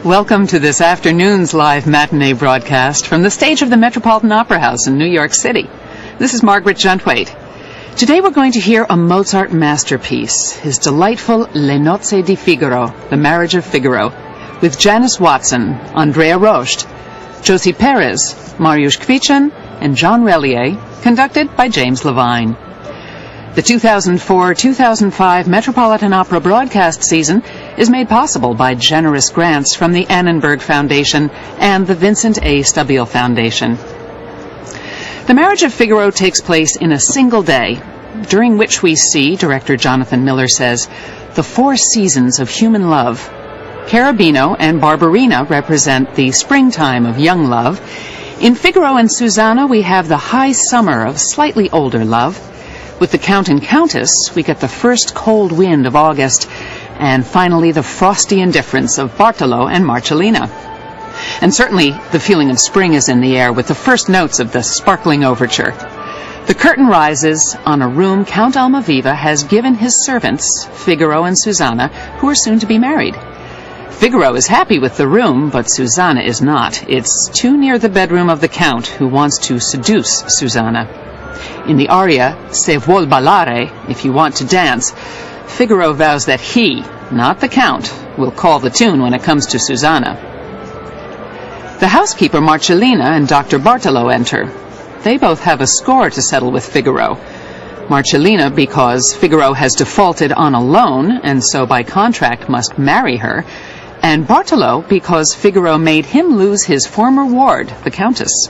Welcome to this afternoon's live matinee broadcast from the stage of the Metropolitan Opera House in New York City. This is Margaret Juntwaite. Today we're going to hear a Mozart masterpiece, his delightful Le Nozze di Figaro, The Marriage of Figaro, with Janice Watson, Andrea Rost, Josie Perez, Mariusz Kwiecień, and John Relier, conducted by James Levine. The 2004-2005 Metropolitan Opera broadcast season is made possible by generous grants from the Annenberg Foundation and the Vincent A. Stubbiel Foundation. The Marriage of Figaro takes place in a single day, during which we see, director Jonathan Miller says, the four seasons of human love. Cherubino and Barberina represent the springtime of young love. In Figaro and Susanna, we have the high summer of slightly older love. With the Count and Countess, we get the first cold wind of August, and finally the frosty indifference of Bartolo and Marcellina. And certainly the feeling of spring is in the air with the first notes of the sparkling overture. The curtain rises on a room Count Almaviva has given his servants, Figaro and Susanna, who are soon to be married. Figaro is happy with the room, but Susanna is not. It's too near the bedroom of the Count, who wants to seduce Susanna. In the aria, Se vuol ballare, if you want to dance, Figaro vows that he, not the Count, will call the tune when it comes to Susanna. The housekeeper Marcellina and Dr. Bartolo enter. They both have a score to settle with Figaro. Marcellina because Figaro has defaulted on a loan and so by contract must marry her, and Bartolo because Figaro made him lose his former ward, the Countess.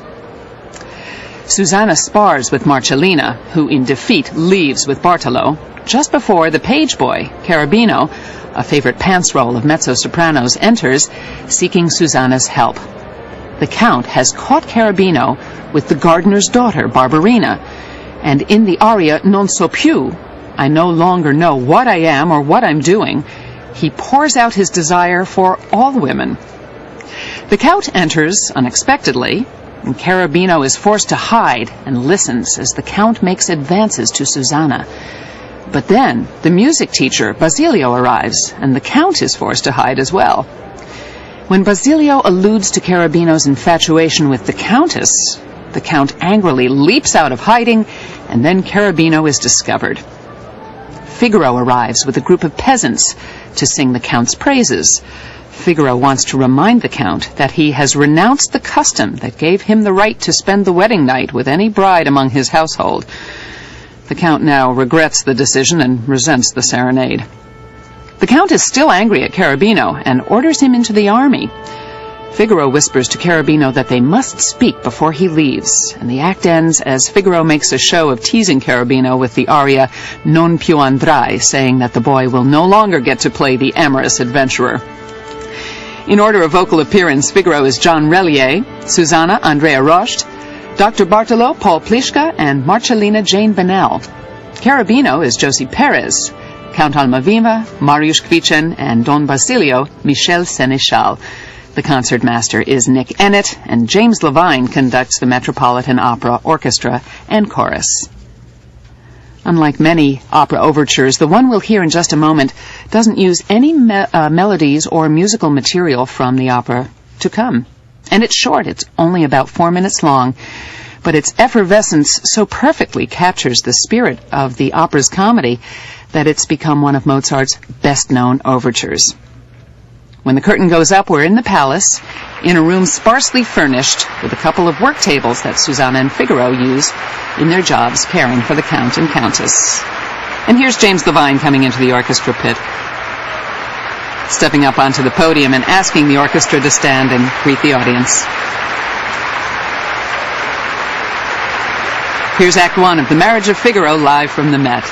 Susanna spars with Marcellina, who in defeat leaves with Bartolo, just before the page boy, Cherubino, a favorite pants role of mezzo-sopranos, enters, seeking Susanna's help. The Count has caught Cherubino with the gardener's daughter, Barberina, and in the aria Non so più, I no longer know what I am or what I'm doing, he pours out his desire for all women. The Count enters unexpectedly, and Cherubino is forced to hide and listens as the Count makes advances to Susanna. But then the music teacher, Basilio, arrives, and the Count is forced to hide as well. When Basilio alludes to Cherubino's infatuation with the Countess, the Count angrily leaps out of hiding, and then Cherubino is discovered. Figaro arrives with a group of peasants to sing the Count's praises. Figaro wants to remind the Count that he has renounced the custom that gave him the right to spend the wedding night with any bride among his household. The Count now regrets the decision and resents the serenade. The Count is still angry at Cherubino and orders him into the army. Figaro whispers to Cherubino that they must speak before he leaves, and the act ends as Figaro makes a show of teasing Cherubino with the aria Non più andrai, saying that the boy will no longer get to play the amorous adventurer. In order of vocal appearance, Figaro is John Relier, Susanna Andrea Rost, Dr. Bartolo Paul Pliszka, and Marcellina Jane Bennell. Cherubino is Josie Perez, Count Almaviva, Mariusz Kwiecień, and Don Basilio Michel Sénéchal. The concertmaster is Nick Ennett, and James Levine conducts the Metropolitan Opera Orchestra and Chorus. Unlike many opera overtures, the one we'll hear in just a moment doesn't use any melodies or musical material from the opera to come. And it's short. It's only about 4 minutes long. But its effervescence so perfectly captures the spirit of the opera's comedy that it's become one of Mozart's best-known overtures. When the curtain goes up, we're in the palace, in a room sparsely furnished with a couple of work tables that Susanna and Figaro use in their jobs caring for the Count and Countess. And here's James Levine coming into the orchestra pit, stepping up onto the podium and asking the orchestra to stand and greet the audience. Here's Act 1 of The Marriage of Figaro, live from the Met.